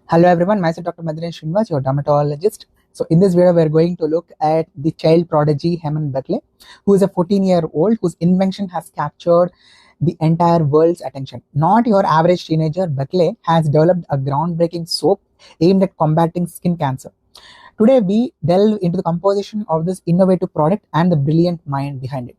Hello everyone, myself Dr. Maddineni Srinivas, your dermatologist. So in this video, we're going to look at the child prodigy Heman Bekele, who is a 14-year-old whose invention has captured the entire world's attention. Not your average teenager, Bekele has developed a groundbreaking soap aimed at combating skin cancer. Today, we delve into the composition of this innovative product and the brilliant mind behind it.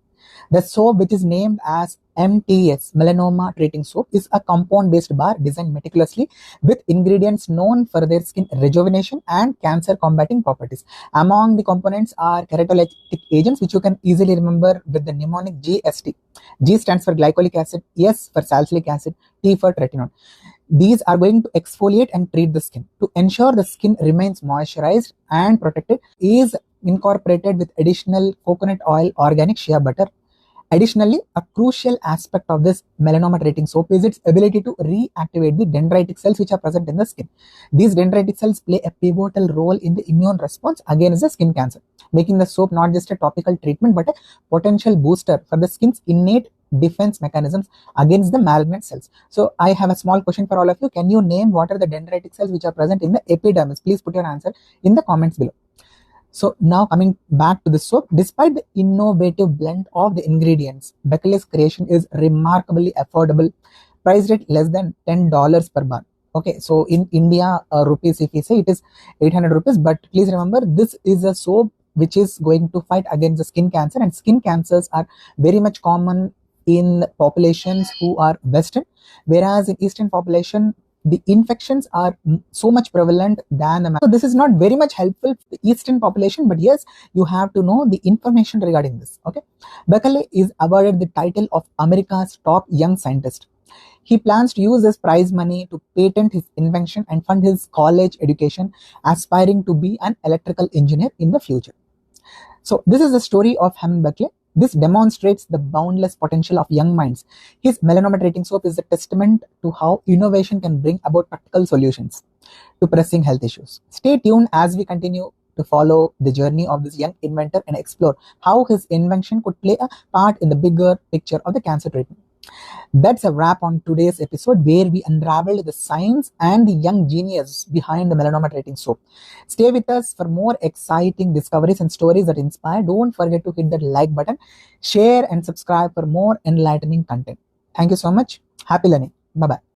The soap, which is named as MTS, Melanoma Treating Soap, is a compound-based bar designed meticulously with ingredients known for their skin rejuvenation and cancer-combating properties. Among the components are keratolytic agents, which you can easily remember with the mnemonic GST. G stands for glycolic acid, S for salicylic acid, T for tretinoin. These are going to exfoliate and treat the skin. To ensure the skin remains moisturized and protected, is incorporated with additional coconut oil, organic shea butter. Additionally, a crucial aspect of this melanoma treating soap is its ability to reactivate the dendritic cells which are present in the skin. These dendritic cells play a pivotal role in the immune response against the skin cancer, making the soap not just a topical treatment but a potential booster for the skin's innate defense mechanisms against the malignant cells. So I have a small question for all of you. Can you name what are the dendritic cells which are present in the epidermis? Please put your answer in the comments below. So now coming back to the soap, despite the innovative blend of the ingredients, Bekele's creation is remarkably affordable, priced at less than $10 per bar. Okay, so in India, rupees, if we say it is 800 rupees, but please remember this is a soap which is going to fight against the skin cancer, and skin cancers are very much common in populations who are Western, whereas in Eastern population, the infections are so much prevalent than the. So this is not very much helpful to the Eastern population, but yes, you have to know the information regarding this. Okay, Bekele is awarded the title of America's top young scientist. He plans to use his prize money to patent his invention and fund his college education, aspiring to be an electrical engineer in the future. So this is the story of Heman Bekele. This demonstrates the boundless potential of young minds. His melanoma treating soap is a testament to how innovation can bring about practical solutions to pressing health issues. Stay tuned as we continue to follow the journey of this young inventor and explore how his invention could play a part in the bigger picture of the cancer treatment. That's a wrap on today's episode, where we unraveled the science and the young genius behind the melanoma treating soap. Stay with us for more exciting discoveries and stories that inspire. Don't forget to hit that like button, share and subscribe for more enlightening content. Thank you so much. Happy learning. Bye-bye.